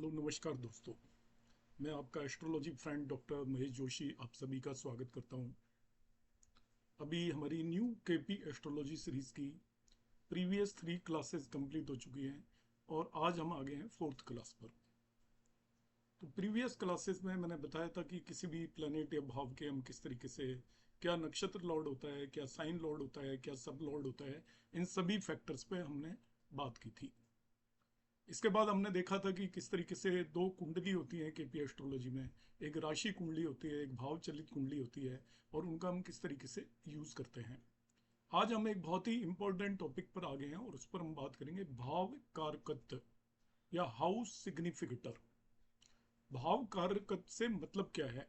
Hello नमस्कार दोस्तों। मैं आपका astrology friend doctor Mahesh Joshi आप सभी का स्वागत करता हूं। अभी हमारी न्यू केपी एस्ट्रोलॉजी सीरीज की प्रीवियस 3 क्लासेस कंप्लीट हो चुकी हैं और आज हम आ गए हैं 4th क्लास पर। तो प्रीवियस क्लासेस में मैंने बताया था कि किसी भी प्लेनेट या भाव के हम किस तरीके से, क्या नक्षत्र लॉर्ड होता है, क्या साइन लॉर्ड होता है, क्या सब लॉर्ड होता है, इन सभी फैक्टर्स पे हमने बात की थी। इसके बाद हमने देखा था कि किस तरीके से दो कुंडली होती हैं केपी एस्ट्रोलॉजी में। एक राशि कुंडली होती है, एक भाव चलित कुंडली होती है, और उनका हम किस तरीके से यूज करते हैं। आज हम एक बहुत ही इंपॉर्टेंट टॉपिक पर आ गए हैं और उस पर हम बात करेंगे भाव कारकत्व या हाउस सिग्निफिकेटर। भाव कारकत्व से मतलब क्या है?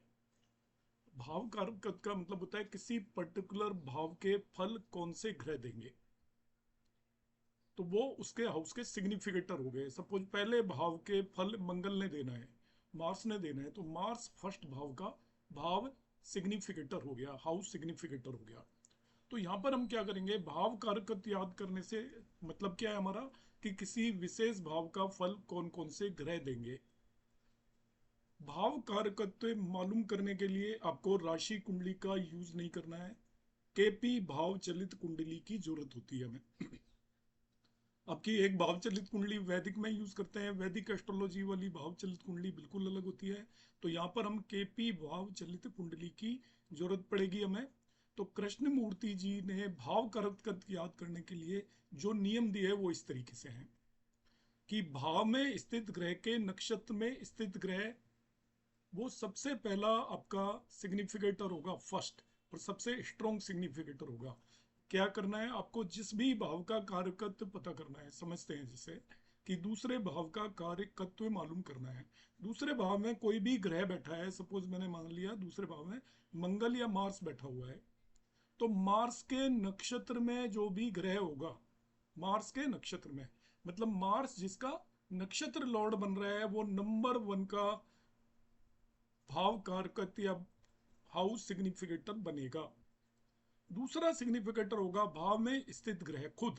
भाव कारकत्व का मतलब होता है किसी पर्टिकुलर भाव के फल कौन से ग्रह देंगे, तो वो उसके हाउस के सिग्निफिकेटर हो गए। सपोज पहले भाव के फल मंगल ने देना है, मार्स ने देना है, तो मार्स फर्स्ट भाव का भाव सिग्निफिकेटर हो गया, हाउस सिग्निफिकेटर हो गया। तो यहाँ पर हम क्या करेंगे, भाव कारकत्व याद करने से मतलब क्या है हमारा, कि किसी विशेष भाव का फल कौन कौन से ग्रह देंगे। भाव कारकत्व मालूम करने के लिए आपको राशि कुंडली का यूज नहीं करना है, केपी भाव चलित कुंडली की जरूरत होती है हमें। आपकी एक भाव चलित कुंडली वैदिक में यूज करते हैं, वैदिक एस्ट्रोलॉजी वाली भाव चलित कुंडली बिल्कुल अलग होती है। तो यहाँ पर हम केपी भाव चलित कुंडली की जरूरत पड़ेगी हमें। तो कृष्ण मूर्ति जी ने भाव कारकत्व याद करने के लिए जो नियम दिए वो इस तरीके से हैं कि भाव में स्थित ग्रह के नक्षत्र में स्थित ग्रह वो सबसे पहला आपका सिग्निफिकेटर होगा फर्स्ट, और सबसे स्ट्रॉन्ग सिग्निफिकेटर होगा। क्या करना है आपको, जिस भी भाव का कार्यकत्व पता करना है, समझते हैं जिसे कि दूसरे भाव का कार्यकत्व मालूम करना है। दूसरे भाव में कोई भी ग्रह बैठा है, सपोज मैंने मान लिया दूसरे भाव में मंगल या मार्स बैठा हुआ है, तो मार्स के नक्षत्र में जो भी ग्रह होगा, मार्स के नक्षत्र में मतलब मार्स जिसका नक्षत्र लॉर्ड बन रहा है वो नंबर 1 का भाव कारकत या हाउस सिग्निफिकेटर बनेगा। दूसरा सिग्निफिकेटर होगा भाव में स्थित ग्रह खुद।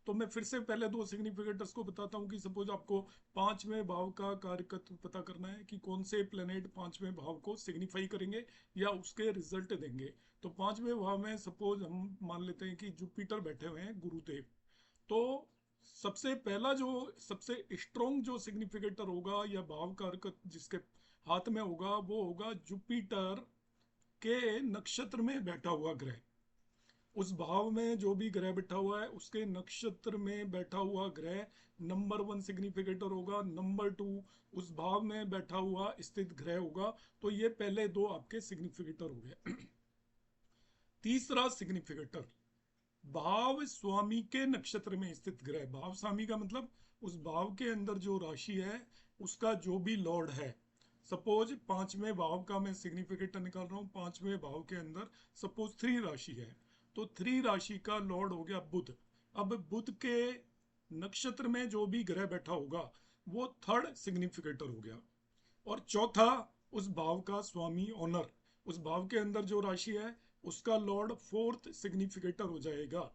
तो मैं फिर से पहले दो सिग्निफिकेटर्स को बताता हूं कि सपोज आपको पांचवें भाव का कारकत्व पता करना है कि कौन से प्लेनेट पांचवें भाव को सिग्निफाई करेंगे या उसके रिजल्ट देंगे। तो पांचवें भाव में सपोज हम मान लेते हैं कि जुपिटर बैठे हुए हैं, गुरुदेव। तो सबसे पहला जो सबसे स्ट्रॉन्ग जो सिग्निफिकेटर होगा या भाव कारक जिसके हाथ में होगा वो होगा जुपिटर के नक्षत्र में बैठा हुआ ग्रह। उस भाव में जो भी ग्रह बैठा हुआ है उसके नक्षत्र में बैठा हुआ ग्रह नंबर 1 सिग्निफिकेटर होगा। नंबर 2 उस भाव में बैठा हुआ स्थित ग्रह होगा। तो ये पहले दो आपके सिग्निफिकेटर हो गए। तीसरा सिग्निफिकेटर भाव स्वामी के नक्षत्र में स्थित ग्रह। भाव स्वामी का मतलब उस भाव के अंदर जो राशि है उसका जो भी लॉर्ड है। सपोज पांचवें भाव का मैं सिग्निफिकेटर निकाल रहा हूं, पांचवें भाव के अंदर सपोज 3 राशि है, तो 3 राशि का लॉर्ड हो गया बुध। अब बुध के नक्षत्र में जो भी ग्रह बैठा होगा वो थर्ड सिग्निफिकेटर हो गया। और चौथा उस भाव का स्वामी ऑनर, उस भाव के अंदर जो राशि है उसका लॉर्ड फोर्थ सिग्निफिकेटर हो जाएगा।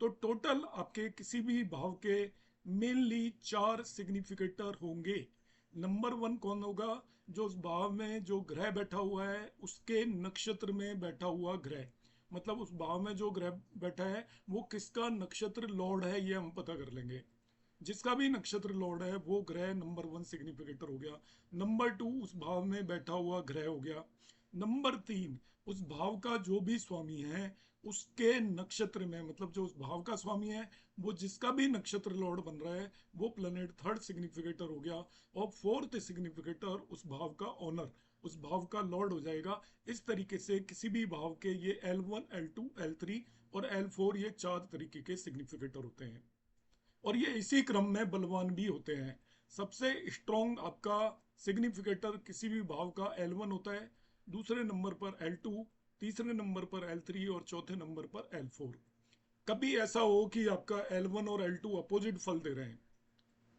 तो टोटल आपके किसी भी भाव के मेनली 4 सिग्निफिकेटर होंगे। नंबर 1 कौन होगा, जो उस भाव में जो ग्रह बैठा हुआ है उसके नक्षत्र में बैठा हुआ ग्रह, मतलब उस भाव में जो ग्रह बैठा है वो किसका नक्षत्र लॉर्ड है ये हम पता कर लेंगे। जिसका भी नक्षत्र लॉर्ड है वो ग्रह नंबर 1 सिग्निफिकेटर हो गया। नंबर 2 उस भाव में बैठा हुआ ग्रह हो गया। नंबर 3 उस भाव का जो भी स्वामी है उसके नक्षत्र में, मतलब जो उस भाव का स्वामी है वो जिसका भी नक्षत्र लॉर्ड बन रहा है वो प्लेनेट थर्ड सिग्निफिकेटर हो गया। और फोर्थ सिग्निफिकेटर उस भाव का ऑनर, उस भाव का लॉर्ड हो जाएगा। इस तरीके से किसी भी भाव के ये L1 L2 L3 और L4 ये 4 तरीके के सिग्निफिकेटर होते हैं। और ये इसी क्रम में बलवान भी होते हैं। सबसे स्ट्रॉन्ग आपका सिग्निफिकेटर किसी भी भाव का L1 होता है, दूसरे नंबर पर L2, तीसरे नंबर पर L3 और चौथे नंबर पर L4। कभी ऐसा हो कि आपका L1 और L2 अपोजिट फल दे रहे हैं,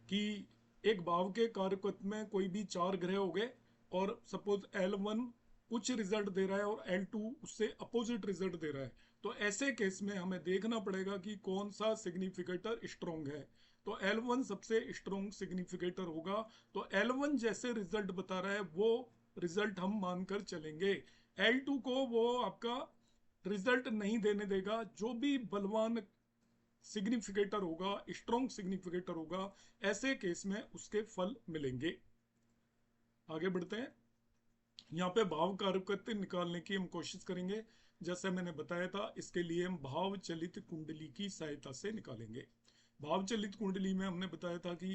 कि एक भाव के कारकत्व में कोई भी 4 ग्रह हो गए और सपोज L1 कुछ रिजल्ट दे रहा है और L2 उससे अपोजिट रिजल्ट दे रहा है, तो ऐसे केस में हमें देखना पड़ेगा कि कौन सा सिग्निफिकेटर स्ट्रॉन्ग है। तो L1 सबसे स्ट्रॉन्ग सिग्निफिकेटर होगा। तो L1 जैसे रिजल्ट बता रहा है वो रिजल्ट हम मानकर चलेंगे। L2 को वो आपका रिजल्ट नहीं देने देगा। जो भी बलवान सिग्निफिकेटर होगा, स्ट्रॉन्ग सिग्निफिकेटर होगा, ऐसे केस में उसके फल मिलेंगे। आगे बढ़ते हैं। यहाँ पे भाव कारकत्य निकालने की हम कोशिश करेंगे। जैसे मैंने बताया था, इसके लिए हम भाव चलित कुंडली की सहायता से निकालेंगे। भाव चलित कुंडली में हमने बताया था कि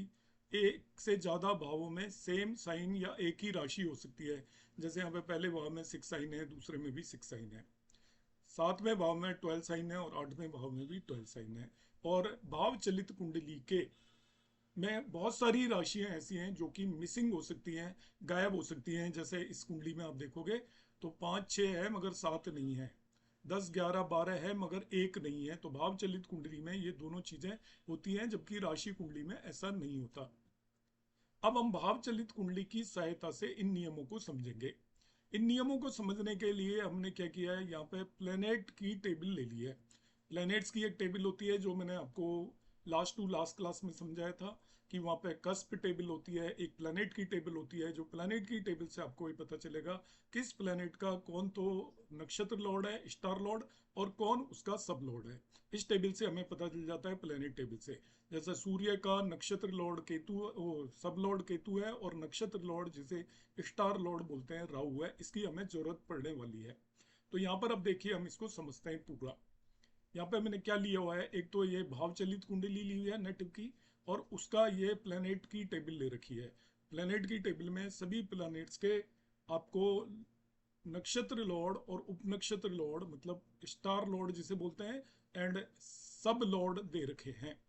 एक से ज्यादा भावों में सेम साइन या एक ही राशि हो सकती है। जैसे यहाँ पे पहले भाव में 6 साइन है, दूसरे में भी 6 साइन है, 7वें भाव में 12 साइन है और 8वें भाव में भी 12 साइन है। और भाव चलित कुंडली के में बहुत सारी राशियां ऐसी हैं जो कि मिसिंग हो सकती हैं, गायब हो सकती हैं। जैसे इस कुंडली में आप देखोगे तो 5 6 है मगर 7 नहीं है, 10 11 12 है मगर 1 नहीं है। तो भाव चलित कुंडली में ये दोनों चीजें होती हैं, जबकि राशि कुंडली में ऐसा नहीं होता। अब हम भाव चलित कुंडली की सहायता से इन नियमों को समझेंगे। इन नियमों को समझने के लिए हमने क्या किया है, यहाँ पे प्लेनेट की टेबल ले ली है। प्लैनेट्स की एक टेबल होती है जो मैंने आपको लास्ट टू लास्ट क्लास में समझाया था कि वहाँ पे कस्प टेबल होती है, एक प्लैनेट की टेबल होती है। जो प्लैनेट की टेबल से आपको ये पता चलेगा किस प्लैनेट का कौन तो नक्षत्र लॉर्ड है, स्टार लॉर्ड, और कौन उसका सब लॉर्ड है। इस टेबल से हमें पता चल जाता है प्लैनेट टेबल से। जैसे सूर्य का नक्षत्र लॉर्ड केतु, सब लॉर्ड केतु है, और नक्षत्र लॉर्ड जिसे स्टार लॉर्ड बोलते हैं राहु है। इसकी हमें जरूरत पड़ने वाली है। तो यहाँ पर अब देखिए हम इसको समझते हैं पूरा। यहाँ पे मैंने क्या लिया हुआ है, एक तो ये भाव चलित कुंडली ली हुई है नेटिव की, और उसका ये प्लैनेट की टेबल ले रखी है। प्लैनेट की टेबल में सभी प्लैनेट्स के आपको नक्षत्र लॉर्ड और उपनक्षत्र लॉर्ड, मतलब स्टार लॉर्ड जिसे बोलते हैं, एंड सब लॉर्ड दे रखे हैं।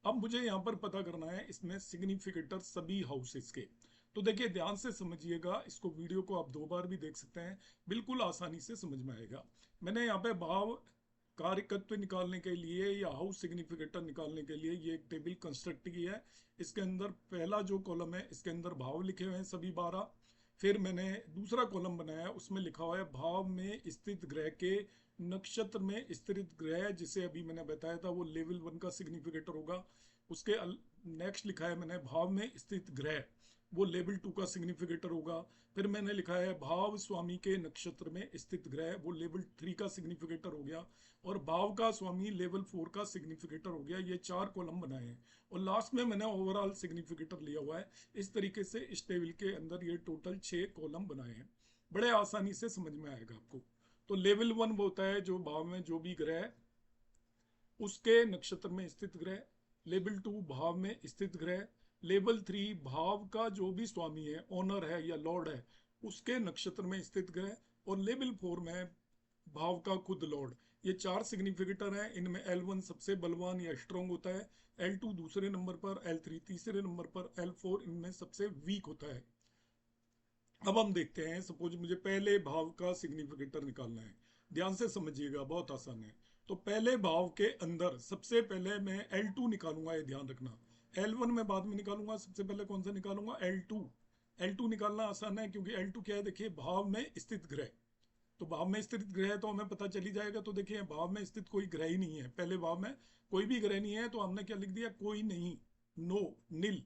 अब मुझे यहाँ पर पता करना है इसमें सिग्निफिकेटर सभी हाउसेस के। तो देखिए ध्यान से समझिएगा, इसको वीडियो को आप 2 बार भी देख सकते हैं, बिल्कुल आसानी से समझ में आएगा। मैंने यहाँ पे भाव कार्यकत्व निकालने के लिए या हाउस सिग्निफिकेटर निकालने के लिए ये एक टेबल कंस्ट्रक्ट की है। इसके अंदर पहला जो कॉलम है इसके अंदर भाव लिखे हुए हैं सभी 12। फिर मैंने दूसरा कॉलम बनाया, उसमें लिखा हुआ है भाव में स्थित ग्रह के नक्षत्र में स्थित ग्रह, जिसे अभी मैंने बताया था वो लेवल 1 का सिग्निफिकेटर होगा। उसके नेक्स्ट लिखा है मैंने भाव में स्थित ग्रह, वो लेवल 2 का सिग्निफिकेटर होगा। फिर मैंने लिखा है भाव स्वामी के नक्षत्र में स्थित ग्रह, वो लेवल 3 का सिग्निफिकेटर हो गया। और भाव का स्वामी लेवल 4 का सिग्निफिकेटर हो गया। ये 4 कॉलम बनाए हैं, और लास्ट में मैंने ओवरऑल सिग्निफिकेटर लिया हुआ है। इस तरीके से इस टेबल के अंदर ये टोटल 6 कॉलम बनाए हैं। बड़े आसानी से समझ में आएगा आपको। तो लेवल 1 वो होता है जो भाव में जो भी ग्रह उसके नक्षत्र में स्थित ग्रह। लेवल 2 भाव में स्थित ग्रह। लेवल 3 भाव का जो भी स्वामी है, ओनर है या लॉर्ड है, उसके नक्षत्र में स्थित ग्रह। और लेवल 4 में भाव का खुद लॉर्ड। ये 4 सिग्निफिकेटर हैं। इनमें L1 सबसे बलवान या स्ट्रॉन्ग होता है, L2 दूसरे नंबर पर, L3 तीसरे नंबर पर, L4 इनमें सबसे वीक होता है। अब हम देखते हैं, सपोज मुझे पहले भाव का सिग्निफिकेटर निकालना है। ध्यान से समझिएगा, बहुत आसान है। तो पहले भाव के अंदर सबसे पहले मैं L2 निकालूंगा, ये ध्यान रखना। L1 मैं बाद में निकालूंगा, सबसे पहले कौन सा निकालूंगा, L2। L2 निकालना आसान है क्योंकि L2 क्या है, देखिए भाव में स्थित ग्रह। तो भाव में स्थित ग्रह है तो हमें पता चल ही जाएगा। तो देखिए भाव में स्थित कोई ग्रह ही नहीं है, पहले भाव में कोई भी ग्रह नहीं है, तो हमने क्या लिख दिया, कोई नहीं, नो, नील।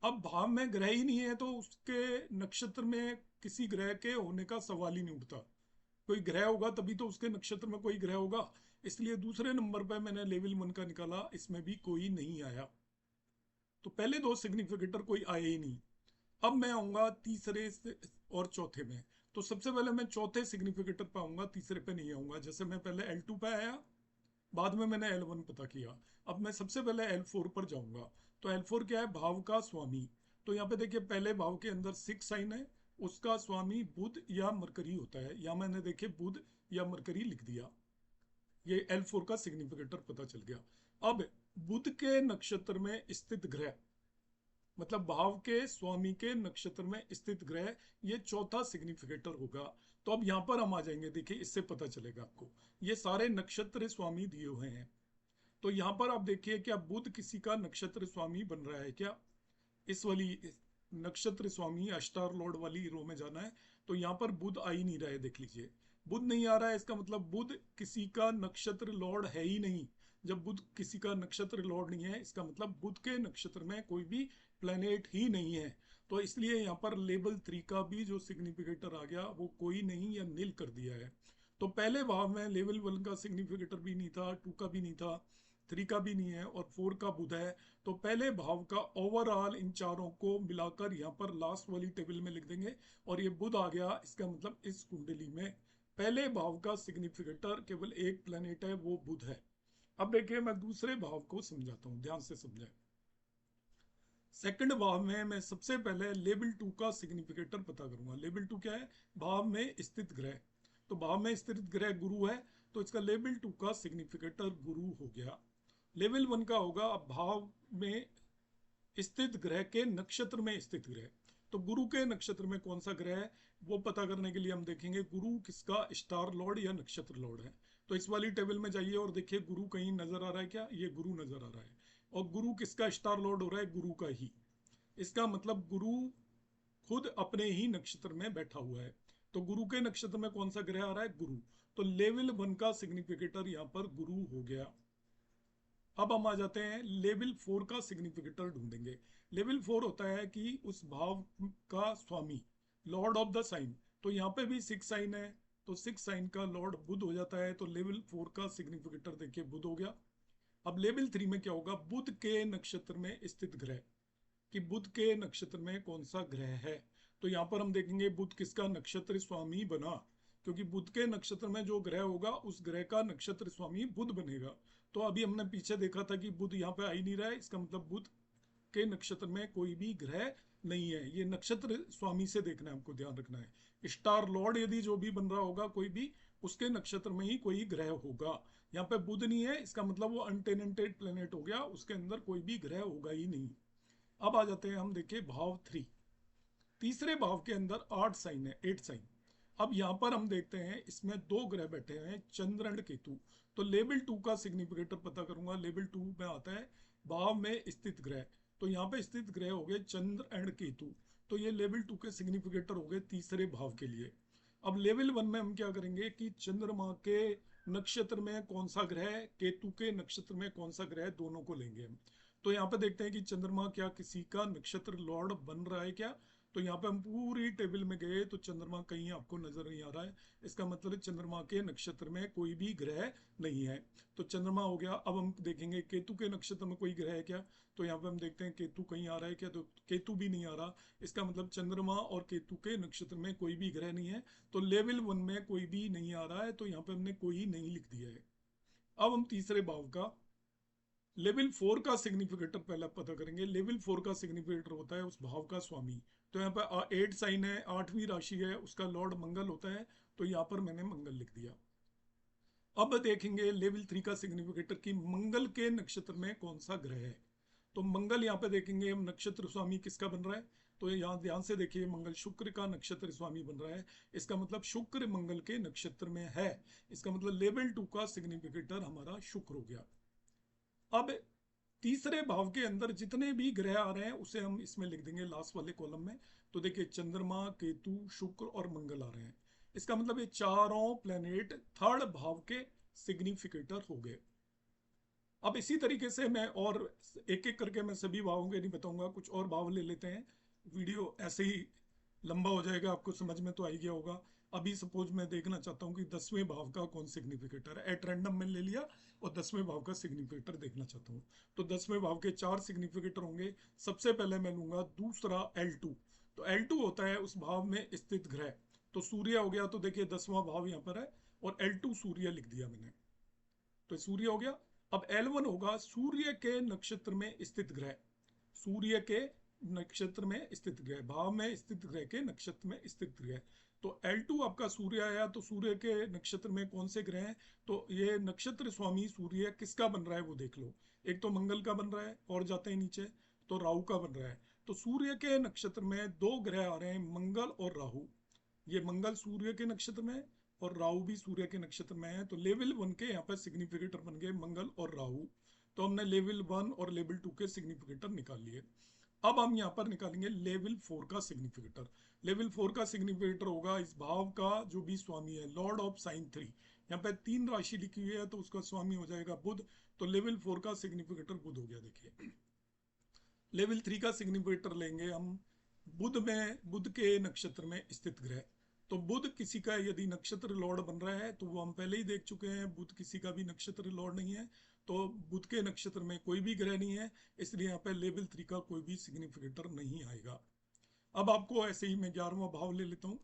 अब भाव में ग्रह ही नहीं है तो उसके नक्षत्र में किसी ग्रह के होने का सवाल ही नहीं उठता। कोई ग्रह होगा तभी तो उसके नक्षत्र में कोई ग्रह होगा। इसलिए दूसरे नंबर पर मैंने लेवल 1 का निकाला, इसमें भी कोई नहीं आया। तो पहले 2 सिग्निफिकेटर कोई आए ही नहीं। अब मैं आऊंगा तीसरे और चौथे में। तो सबसे पहले मैं चौथे सिग्निफिकेटर पे आऊंगा, तीसरे पे नहीं आऊंगा। जैसे मैं पहले L2 पे आया, बाद में मैंने L1 पता किया। अब मैं सबसे पहले L4 पर जाऊंगा। तो L4 क्या है, भाव का स्वामी। तो यहाँ पे देखिए पहले भाव के अंदर 6 साइन है, उसका स्वामी बुध या मरकरी होता है। या मैंने देखिए बुध या मरकरी लिख दिया, ये L4 का सिग्निफिकेटर पता चल गया। अब बुध के नक्षत्र में स्थित ग्रह, मतलब भाव के स्वामी के नक्षत्र में स्थित ग्रह, ये चौथा सिग्निफिकेटर होगा। तो अब यहाँ पर हम आ जाएंगे, देखिए इससे पता चलेगा आपको। ये सारे नक्षत्र स्वामी दिए हुए हैं। तो यहाँ पर आप देखिए क्या बुध किसी का नक्षत्र स्वामी बन रहा है क्या, इस वाली नक्षत्र स्वामी स्टार लॉर्ड वाली रो में जाना है। तो यहाँ पर बुध आ ही नहीं रहा है, देख लीजिए बुध नहीं आ रहा है, इसका मतलब बुध किसी का नक्षत्र लॉर्ड है ही नहीं। जब बुध किसी का नक्षत्र लॉर्ड नहीं है, इसका मतलब बुध के नक्षत्र में कोई भी प्लेनेट ही नहीं है। तो इसलिए यहाँ पर लेवल 3 का भी जो सिग्निफिकेटर आ गया वो कोई नहीं या नील कर दिया है। तो पहले भाव में लेवल 1 का सिग्निफिकेटर भी नहीं था, 2 का भी नहीं था, 3 का भी नहीं है और 4 का बुध है। तो पहले भाव का ओवरऑल इन चारों को मिलाकर यहाँ पर लास्ट वाली टेबल में लिख देंगे और ये बुध आ गया। इसका मतलब इस कुंडली में पहले भाव का सिग्निफिकेटर केवल एक प्लेनेट है, वो बुध है। अब देखिए मैं दूसरे भाव को समझाता हूं, ध्यान से समझें। सेकंड भाव में मैं सबसे पहले लेवल 2 का सिग्निफिकेटर पता करूंगा। लेवल 2 क्या है? भाव में स्थित ग्रह। तो भाव में स्थित ग्रह गुरु है, तो इसका लेवल 2 का सिग्निफिकेटर गुरु हो गया। लेवल 1 का होगा भाव में स्थित ग्रह के नक्षत्र में स्थित ग्रह। तो गुरु के नक्षत्र में कौन सा ग्रह है वो पता करने के लिए हम देखेंगे गुरु किसका स्टार लॉर्ड या नक्षत्र लॉर्ड है। तो इस वाली टेबल में जाइए और देखिए गुरु कहीं नजर आ रहा है क्या? ये गुरु नजर आ रहा है और गुरु किसका स्टार लॉर्ड हो रहा है? गुरु का ही। इसका मतलब गुरु खुद अपने ही नक्षत्र में बैठा हुआ है। तो गुरु के नक्षत्र में कौन सा ग्रह आ रहा है? गुरु। तो लेवल 1 का सिग्निफिकेटर यहाँ पर गुरु हो गया। अब हम आ जाते हैं लेवल 4 का सिग्निफिकेटर ढूंढेंगे। लेवल 4 होता है कि उस भाव का स्वामी, लॉर्ड ऑफ द साइन। तो यहाँ पे भी 6 साइन है, तो 6 साइन का लॉर्ड बुध हो जाता है। तो लेवल 4 का सिग्निफिकेटर देखिए बुध हो गया। अब लेवल 3 में क्या होगा? बुध के नक्षत्र में स्थित ग्रह, कि बुध के नक्षत्र में कौन सा ग्रह है। तो यहाँ पर हम देखेंगे बुध किसका नक्षत्र स्वामी बना, क्योंकि बुध के नक्षत्र में जो ग्रह होगा उस ग्रह का नक्षत्र स्वामी बुध बनेगा। तो अभी हमने पीछे देखा था कि बुध यहाँ पे आ ही नहीं रहा है, इसका मतलब बुध के नक्षत्र में कोई भी ग्रह नहीं है। ये नक्षत्र स्वामी से देखना है, हमको ध्यान रखना है। स्टार लॉर्ड यदि जो भी बन रहा होगा कोई भी, उसके नक्षत्र में ही कोई ग्रह होगा। यहाँ पे बुध नहीं है, इसका मतलब वो अनटेनेंटेड प्लेनेट हो गया, उसके अंदर कोई भी ग्रह होगा ही नहीं। अब आ जाते हैं हम देखिए भाव 3। तीसरे भाव के अंदर 8 साइन है, 8 साइन। अब यहाँ पर हम देखते हैं इसमें दो ग्रह बैठे हैं, चंद्र एंड केतु। तो लेवल 2 का सिग्निफिकेटर पता करूंगा। लेवल 2 में आता है भाव में स्थित ग्रह। तो यहाँ पे स्थित ग्रह हो गए चंद्र एंड केतु। तो ये लेवल 2 के सिग्निफिकेटर हो गए तीसरे भाव के लिए। अब लेवल 1 में हम क्या करेंगे कि चंद्रमा के नक्षत्र में कौन सा ग्रह, केतु के नक्षत्र में कौन सा ग्रह, दोनों को लेंगे हम। तो यहाँ पे देखते हैं कि चंद्रमा क्या किसी का नक्षत्र लॉर्ड बन रहा है क्या। तो यहाँ पे हम पूरी टेबल में गए तो चंद्रमा कहीं आपको नजर नहीं आ रहा है। इसका मतलब चंद्रमा के नक्षत्र में कोई भी ग्रह नहीं है। तो चंद्रमा हो गया। अब हम देखेंगे केतु के नक्षत्र में कोई ग्रह है क्या। तो यहाँ पे हम देखते हैं केतु कहीं आ रहा है क्या, तो केतु भी नहीं आ रहा। इसका मतलब चंद्रमा और केतु के नक्षत्र में कोई भी ग्रह नहीं है। तो लेवल 1 में कोई भी नहीं आ रहा है, तो यहाँ पे हमने कोई नहीं लिख दिया है। अब हम तीसरे भाव का लेवल 4 का सिग्निफिकेटर पहले पता करेंगे। लेवल 4 का सिग्निफिकेटर होता है उस भाव का स्वामी। तो यहाँ पर 8 साइन है, 8वीं राशि है, उसका लॉर्ड मंगल होता है। तो यहाँ पर मैंने मंगल लिख दिया। अब देखेंगे लेवल 3 का सिग्निफिकेटर कि मंगल के नक्षत्र में कौन सा ग्रह है। तो मंगल यहाँ पे देखेंगे हम, नक्षत्र स्वामी किसका बन रहा है। तो यहाँ ध्यान से देखिए, मंगल शुक्र का नक्षत्र स्वामी बन रहा है। इसका मतलब शुक्र मंगल के नक्षत्र में है। इसका मतलब लेवल 2 का सिग्निफिकेटर हमारा शुक्र हो गया। अब तीसरे भाव के अंदर जितने भी ग्रह आ रहे हैं उसे हम इसमें लिख देंगे लास्ट वाले कॉलम में। तो देखिए चंद्रमा, केतु, शुक्र और मंगल आ रहे हैं। इसका मतलब ये चारों प्लेनेट थर्ड भाव के सिग्निफिकेटर हो गए। अब इसी तरीके से मैं और एक एक करके मैं सभी भावों के नहीं बताऊंगा, कुछ और भाव ले लेते हैं। वीडियो ऐसे ही लंबा हो जाएगा, आपको समझ में तो आ ही गया होगा। अभी सपोज मैं देखना चाहता हूँ कि 10वें भाव का कौन सिग्निफिकेटर है। एट रैंडम में ले लिया और 10वें भाव का सिग्निफिकेटर देखना चाहता हूँ। तो 10वें भाव के 4 सिग्निफिकेटर होंगे। सबसे पहले मैं लूंगा दूसरा L2। तो L2 होता है उस भाव में स्थित ग्रह। तो सूर्य हो गया, तो देखिए 10वां भाव यहाँ पर है और L2 सूर्य लिख दिया मैंने। तो सूर्य हो गया। अब L1 होगा सूर्य के नक्षत्र में स्थित ग्रह। सूर्य के नक्षत्र में स्थित ग्रह, भाव में स्थित ग्रह के नक्षत्र में स्थित ग्रह। तो L2 आपका सूर्य आया। तो सूर्य के नक्षत्र में कौन से ग्रह हैं। तो ये नक्षत्र स्वामी सूर्य किसका बन रहा है वो देख लो। एक तो मंगल का बन रहा है और जाते हैं नीचे तो राहु का बन रहा है। तो सूर्य के नक्षत्र में दो ग्रह आ रहे हैं, मंगल और राहु। ये मंगल सूर्य के नक्षत्र में और राहु भी सूर्य के नक्षत्र में है। तो लेवल 1 के यहाँ पर सिग्निफिकेटर बन गए मंगल और राहु। तो हमने लेवल 1 और लेवल 2 के सिग्निफिकेटर निकाल लिए। अब हम यहाँ पर निकालेंगे लेवल 4 का सिग्निफिकेटर। लेवल 4 का सिग्निफिकेटर होगा इस भाव का जो भी स्वामी है, लॉर्ड ऑफ साइन 3। यहाँ पे 3 राशि लिखी हुई है तो उसका स्वामी हो जाएगा बुध। तो लेवल 4 का सिग्निफिकेटर बुध हो गया। देखिए लेवल 3 का सिग्निफिकेटर लेंगे हम बुध में, बुध के नक्षत्र में स्थित ग्रह। तो बुध किसी का यदि नक्षत्र लॉर्ड बन रहा है तो वो हम पहले ही देख चुके हैं, बुध किसी का भी नक्षत्र लॉर्ड नहीं है। तो बुध के नक्षत्र में कोई भी ग्रह नहीं है, इसलिए यहाँ पे लेवल 3 का कोई भी सिग्निफिकेटर नहीं आएगा। अब आपको ऐसे ही मैं 11वां भाव ले लेता हूँ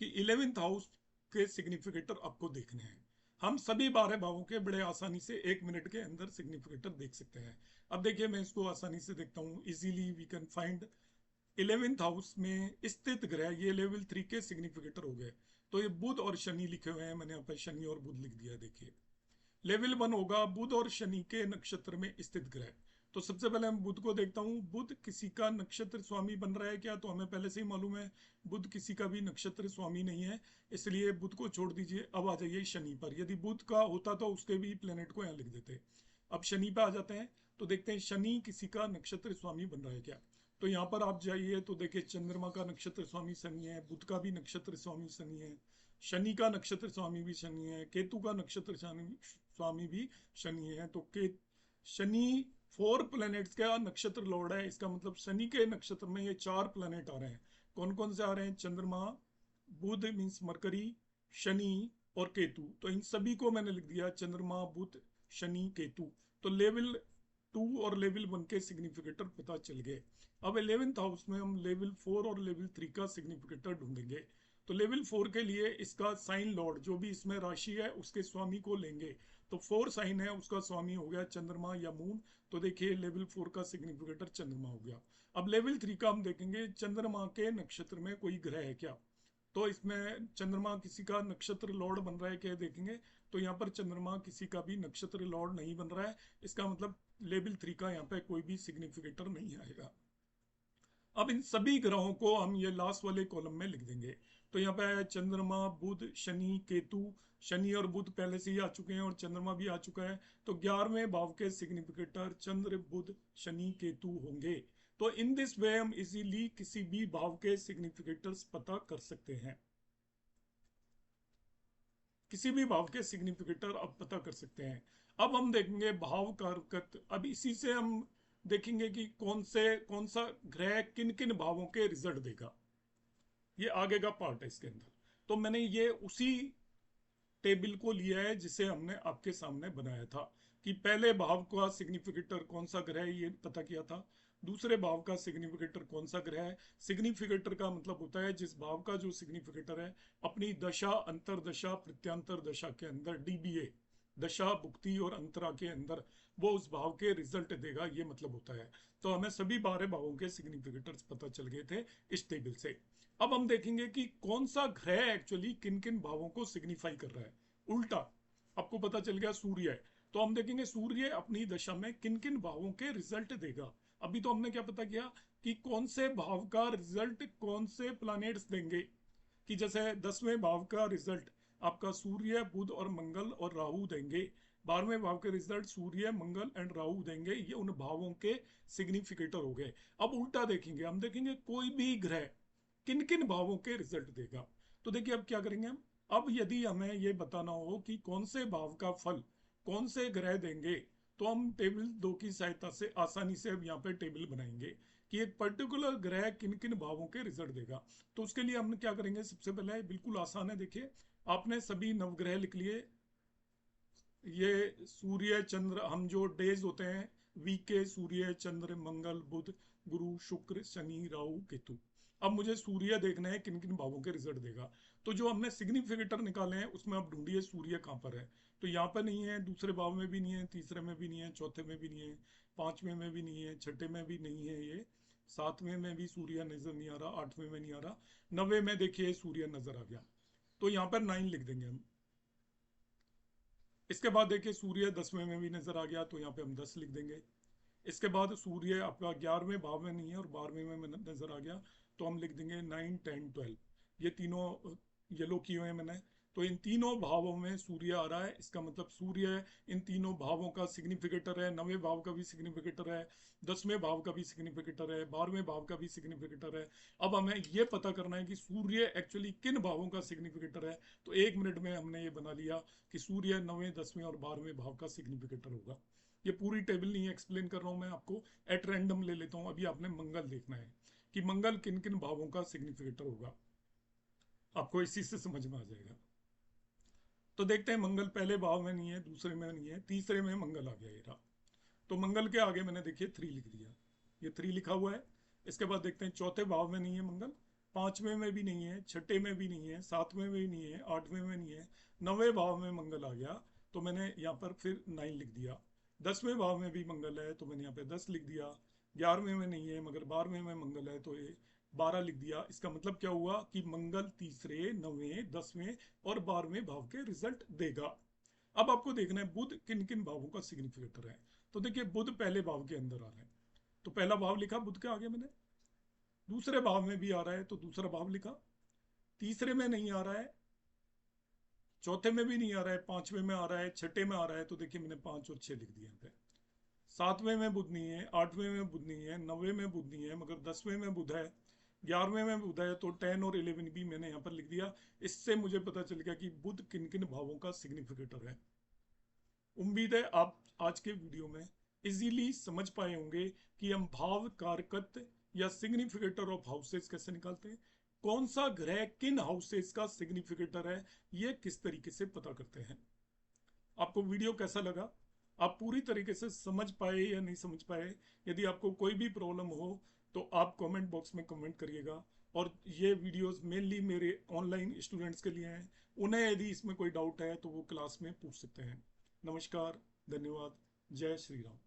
कि 11th हाउस के सिग्निफिकेटर आपको देखने हैं। हम सभी 12 भावों के बड़े आसानी से 1 मिनट के अंदर सिग्निफिकेटर देख सकते हैं। अब देखिए मैं इसको आसानी से देखता हूँ, easily we can find 11th house में स्थित ग्रह, ये लेवल 3 के सिग्निफिकेटर हो गए। तो ये बुध और शनि लिखे हुए हैं, मैंने यहाँ पर शनि और बुध लिख दिया। देखिए लेवल 1 होगा बुध और शनि के नक्षत्र में स्थित ग्रह। तो सबसे पहले हम बुध को देखता हूँ, बुध किसी का नक्षत्र स्वामी बन रहा है क्या? तो हमें पहले से ही मालूम है बुध किसी का भी नक्षत्र स्वामी नहीं है, इसलिए बुध को छोड़ दीजिए। अब आ जाइए शनि पर। यदि बुध का होता तो उसके भी प्लेनेट को यहाँ लिख देते। अब शनि पे आ जाते हैं तो देखते हैं शनि किसी का नक्षत्र स्वामी बन रहा है क्या। तो यहाँ पर आप जाइए तो देखिए चंद्रमा का नक्षत्र स्वामी शनि है, बुध का भी नक्षत्र स्वामी शनि है, शनि का नक्षत्र स्वामी भी शनि है, केतु का नक्षत्र स्वामी भी शनि है। तो के शनि 4 प्लैनेट्स का नक्षत्र लॉर्ड है। इसका मतलब शनि के नक्षत्र में ये 4 प्लैनेट आ रहे हैं। कौन कौन से आ रहे हैं? चंद्रमा, बुध मीन्स मरकरी, शनि और केतु। तो इन सभी को मैंने लिख दिया, चंद्रमा, बुध, शनि, केतु। तो लेवल 2 और लेवल 1 के सिग्निफिकेटर पता चल गए। अब 11th हाउस में हम लेवल 4 और लेवल 3 का सिग्निफिकेटर ढूंढेंगे। तो लेवल 4 के लिए इसका साइन लॉर्ड जो भी इसमें राशि है उसके स्वामी को लेंगे। तो 4 साइन है, उसका स्वामी हो गया चंद्रमा या मून। तो देखिए लेवल 4 का सिग्निफिकेटर चंद्रमा हो गया। अब लेवल 3 का हम देखेंगे चंद्रमा के नक्षत्र में कोई ग्रह है क्या। तो इसमें चंद्रमा किसी का नक्षत्र लॉर्ड बन रहा है क्या देखेंगे। तो यहाँ पर चंद्रमा किसी का भी नक्षत्र लॉर्ड नहीं बन रहा है, इसका मतलब लेवल 3 का यहाँ पे कोई भी सिग्निफिकेटर नहीं आएगा। अब इन सभी ग्रहों को हम ये लास्ट वाले कॉलम में लिख देंगे। तो यहाँ पे चंद्रमा, बुध, शनि, केतु। शनि और बुध पहले से ही आ चुके हैं और चंद्रमा भी आ चुका है। तो 11वें भाव के सिग्निफिकेटर चंद्र, बुध, शनि, केतु होंगे। तो इन दिस वे हम इजीली किसी भी भाव के सिग्निफिकेटर्स पता कर सकते हैं। किसी भी भाव के सिग्निफिकेटर अब पता कर सकते हैं। अब हम देखेंगे भाव कारकत। अब इसी से हम देखेंगे कि कौन सा ग्रह किन किन भावों के रिजल्ट देगा। ये आगे का पार्ट है इसके अंदर। तो मैंने ये उसी टेबल को लिया है जिसे हमने आपके सामने बनाया था कि पहले भाव का सिग्निफिकेटर कौन सा ग्रह है ये पता किया था, दूसरे भाव का सिग्निफिकेटर कौन सा ग्रह है। सिग्निफिकेटर का मतलब होता है जिस भाव का जो सिग्निफिकेटर है अपनी दशा, अंतरदशा, प्रत्यांतर दशा के अंदर, डीबीए दशा, भुक्ति और अंतरा के अंदर वो उस भाव के रिजल्ट देगा, ये मतलब होता है। तो हमें सभी 12 भावों के सिग्निफिकेटर्स पता चल गए थे इस टेबल से। अब हम देखेंगे कि कौन सा ग्रह एक्चुअली किन किन भावों को सिग्निफाई कर रहा है। उल्टा आपको पता चल गया सूर्य है, तो हम देखेंगे सूर्य अपनी दशा में किन किन भावों के रिजल्ट देगा। अभी तो हमने क्या पता किया कि कौन से भाव का रिजल्ट कौन से प्लैनेट्स देंगे, कि जैसे 10वें भाव का रिजल्ट आपका सूर्य, बुध और मंगल और राहु देंगे। 12वें भाव के result Surya, Mangal and Rahu देंगे। ये उन भावों के सिग्निफिकेटर हो गए। अब उल्टा देखेंगे, हम देखेंगे कोई भी ग्रह किन किन भावों के रिजल्ट देगा। तो देखिए अब क्या करेंगे हम। अब यदि हमें ये बताना हो कि कौन से भाव का फल कौन से ग्रह देंगे, तो हम टेबल 2 की सहायता से आसानी से अब यहाँ पे टेबल बनाएंगे कि एक पर्टिकुलर ग्रह किन किन भावों के रिजल्ट देगा। तो उसके लिए हम क्या करेंगे, सबसे पहले बिल्कुल आसान है। देखिए आपने सभी नवग्रह लिख लिए। ये सूर्य, चंद्र, हम जो डेज होते हैं वीक के, सूर्य, चंद्र, मंगल, बुध, गुरु, शुक्र, शनि, राहु, केतु। अब मुझे सूर्य देखना है किन किन भावों के रिजल्ट देगा। तो जो हमने सिग्निफिकेटर निकाले हैं उसमें आप ढूंढिए सूर्य कहाँ पर है। तो यहाँ पर नहीं है, दूसरे भाव में भी नहीं है, तीसरे में भी नहीं है, चौथे में भी नहीं है, 5वें में भी नहीं है, छठे में भी नहीं है, ये 7वें में भी सूर्य नजर नहीं आ रहा, 8वें में नहीं आ रहा, 9वें में देखिए सूर्य नजर आ गया। तो यहाँ पर 9 लिख देंगे हम। इसके बाद देखिए सूर्य 10वें में भी नजर आ गया, तो यहाँ पे हम 10 लिख देंगे। इसके बाद सूर्य आपका 11वें भाव में नहीं है और 12वें में नजर आ गया, तो हम लिख देंगे 9, 10, 12। ये तीनों येलो किए हुए हैं मैंने। तो इन तीनों भावों में सूर्य आ रहा है, इसका मतलब सूर्य इन तीनों भावों का सिग्निफिकेटर है। 9वें भाव का भी सिग्निफिकेटर है, 10वें भाव का भी सिग्निफिकेटर है, 12वें भाव का भी सिग्निफिकेटर है। अब हमें ये पता करना है कि सूर्य एक्चुअली किन भावों का सिग्निफिकेटर है। तो 1 मिनट में हमने ये बना लिया कि सूर्य 9वें, 10वें और 12वें भाव का सिग्निफिकेटर होगा। ये पूरी टेबल नहीं एक्सप्लेन कर रहा हूँ मैं आपको, एट रैंडम ले लेता हूँ। अभी आपने मंगल देखना है कि मंगल किन किन भावों का सिग्निफिकेटर होगा, आपको इसी से समझ में आ जाएगा। तो देखते हैं, मंगल पहले भाव में नहीं है, दूसरे में नहीं है, तीसरे में मंगल आ गया ये रहा। तो मंगल के आगे मैंने देखिए 3 लिख दिया, ये 3 लिखा हुआ है। इसके बाद देखते हैं, चौथे भाव में नहीं है मंगल, 5वें में भी नहीं है, छठे में भी नहीं है, 7वें में भी नहीं है, 8वें में नहीं है, 9वें भाव में मंगल आ गया। तो मैंने यहाँ पर फिर 9 लिख दिया। 10वें भाव में भी मंगल है तो मैंने यहाँ पे 10 लिख दिया। 11वें में नहीं है मगर 12वें में मंगल है तो ये 12 लिख दिया। इसका मतलब क्या हुआ कि मंगल तीसरे, 9वें, 10वें और 12वें भाव के रिजल्ट देगा। अब आपको देखना है बुध किन किन भावों का सिग्निफिकेटर है। तो देखिए, बुध पहले भाव के अंदर आ रहा है तो पहला भाव लिखा बुध के आगे मैंने। दूसरे भाव में भी आ रहा है तो दूसरा भाव लिखा। तीसरे में नहीं आ रहा है, चौथे में भी नहीं आ रहा है, 5वें में आ रहा है, छठे में आ रहा है तो देखिए मैंने 5 और 6 लिख दिए यहाँ पे। 7वें में बुध नहीं है, 8वें में बुध नहीं है, 9वें में बुध नहीं है मगर 10वें में बुध है, 11वें में बुध है तो 10 और 11 भी मैंने यहाँ पर लिख दिया। इससे मुझे पता चल गया कि बुध किन किन भावों का सिग्निफिकेटर है। उम्मीद है आप आज के वीडियो में इजीली समझ पाए होंगे कि हम भाव कारकत्व या सिग्निफिकेटर ऑफ हाउसेस कैसे निकालते हैं, कौन सा ग्रह किन हाउसेस का सिग्निफिकेटर है, ये किस तरीके से पता करते हैं। आपको वीडियो कैसा लगा, आप पूरी तरीके से समझ पाए या नहीं समझ पाए। यदि आपको कोई भी प्रॉब्लम हो तो आप कमेंट बॉक्स में कमेंट करिएगा। और ये वीडियोस मेनली मेरे ऑनलाइन स्टूडेंट्स के लिए हैं, उन्हें यदि इसमें कोई डाउट है तो वो क्लास में पूछ सकते हैं। नमस्कार, धन्यवाद, जय श्री राम।